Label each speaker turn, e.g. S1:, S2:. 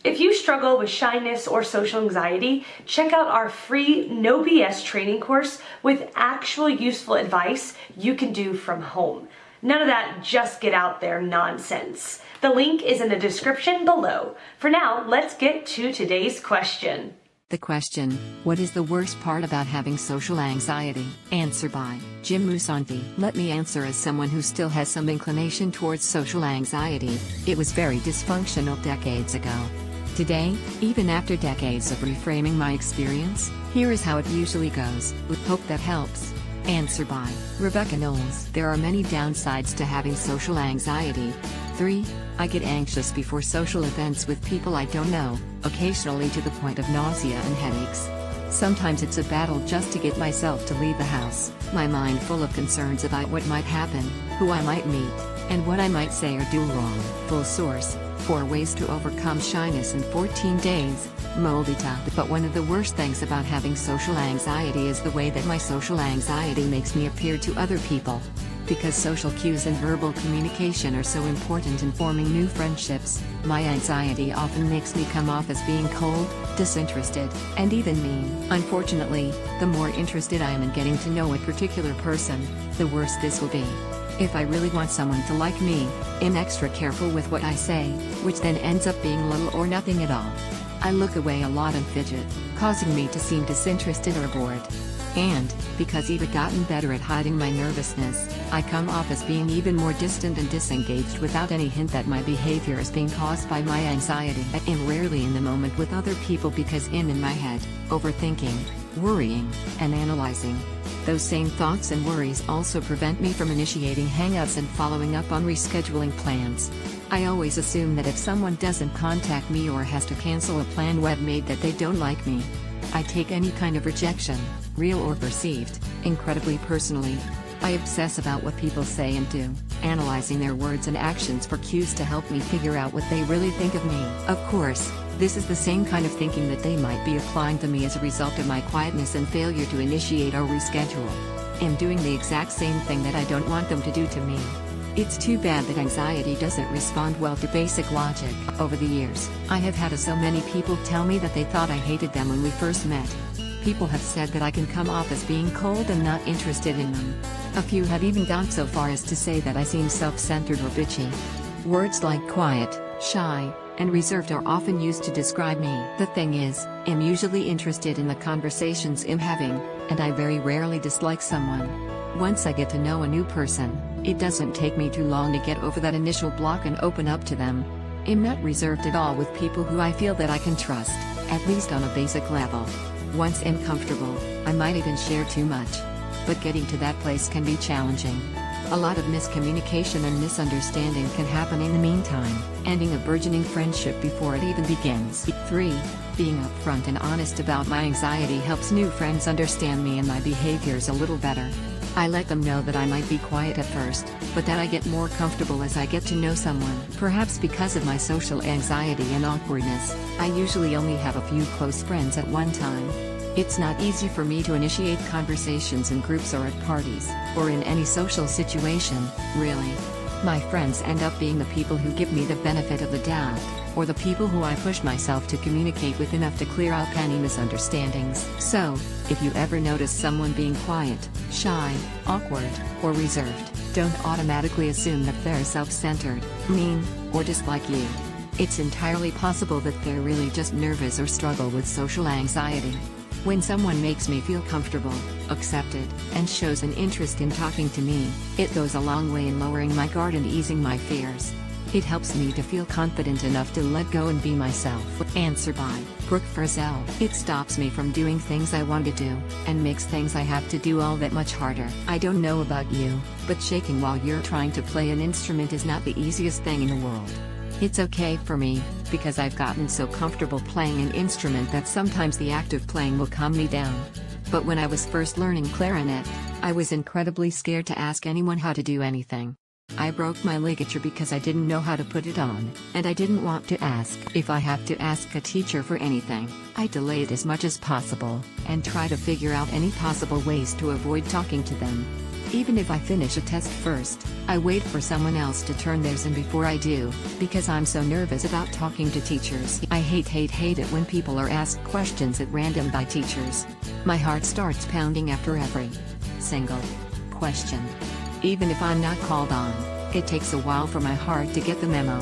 S1: If you struggle with shyness or social anxiety, check out our free No BS training course with actual useful advice you can do from home. None of that just get out there nonsense. The link is in the description below. For now, let's get to today's question.
S2: The question, what is the worst part about having social anxiety? Answer by Jim Musanti. Let me answer as someone who still has some inclination towards social anxiety. It was very dysfunctional decades ago. Today, even after decades of reframing my experience, here is how it usually goes. Hope that helps. Answer by Rebecca Knowles. There are many downsides to having social anxiety. 3. I get anxious before social events with people I don't know, occasionally to the point of nausea and headaches. Sometimes it's a battle just to get myself to leave the house, my mind full of concerns about what might happen, who I might meet, and what I might say or do wrong. Full source, 4 ways to overcome shyness in 14 days, Moldita. But one of the worst things about having social anxiety is the way that my social anxiety makes me appear to other people. Because social cues and verbal communication are so important in forming new friendships, my anxiety often makes me come off as being cold, disinterested, and even mean. Unfortunately, the more interested I am in getting to know a particular person, the worse this will be. If I really want someone to like me, I'm extra careful with what I say, which then ends up being little or nothing at all. I look away a lot and fidget, causing me to seem disinterested or bored. And, because I've gotten better at hiding my nervousness, I come off as being even more distant and disengaged without any hint that my behavior is being caused by my anxiety. I am rarely in the moment with other people because I'm in my head, overthinking, worrying, and analyzing. Those same thoughts and worries also prevent me from initiating hangouts and following up on rescheduling plans. I always assume that if someone doesn't contact me or has to cancel a plan I've made that they don't like me. I take any kind of rejection, real or perceived, incredibly personally. I obsess about what people say and do, analyzing their words and actions for cues to help me figure out what they really think of me. Of course, this is the same kind of thinking that they might be applying to me as a result of my quietness and failure to initiate or reschedule. I'm doing the exact same thing that I don't want them to do to me. It's too bad that anxiety doesn't respond well to basic logic. Over the years, I have had so many people tell me that they thought I hated them when we first met. People have said that I can come off as being cold and not interested in them. A few have even gone so far as to say that I seem self-centered or bitchy. Words like quiet, shy, and reserved are often used to describe me. The thing is, I'm usually interested in the conversations I'm having, and I very rarely dislike someone. Once I get to know a new person, it doesn't take me too long to get over that initial block and open up to them. I'm not reserved at all with people who I feel that I can trust, at least on a basic level. Once I'm comfortable, I might even share too much. But getting to that place can be challenging. A lot of miscommunication and misunderstanding can happen in the meantime, ending a burgeoning friendship before it even begins. 3. Being upfront and honest about my anxiety helps new friends understand me and my behaviors a little better. I let them know that I might be quiet at first, but that I get more comfortable as I get to know someone. Perhaps because of my social anxiety and awkwardness, I usually only have a few close friends at one time. It's not easy for me to initiate conversations in groups or at parties, or in any social situation, really. My friends end up being the people who give me the benefit of the doubt, or the people who I push myself to communicate with enough to clear up any misunderstandings. So, if you ever notice someone being quiet, shy, awkward, or reserved, don't automatically assume that they're self-centered, mean, or dislike you. It's entirely possible that they're really just nervous or struggle with social anxiety. When someone makes me feel comfortable, accepted, and shows an interest in talking to me, it goes a long way in lowering my guard and easing my fears. It helps me to feel confident enough to let go and be myself. Answer by Brooke Frizzell. It stops me from doing things I want to do, and makes things I have to do all that much harder. I don't know about you, but shaking while you're trying to play an instrument is not the easiest thing in the world. It's okay for me, because I've gotten so comfortable playing an instrument that sometimes the act of playing will calm me down. But when I was first learning clarinet, I was incredibly scared to ask anyone how to do anything. I broke my ligature because I didn't know how to put it on, and I didn't want to ask. If I have to ask a teacher for anything, I delay it as much as possible, and try to figure out any possible ways to avoid talking to them. Even if I finish a test first, I wait for someone else to turn theirs in before I do, because I'm so nervous about talking to teachers. I hate it when people are asked questions at random by teachers. My heart starts pounding after every single question. Even if I'm not called on, it takes a while for my heart to get the memo.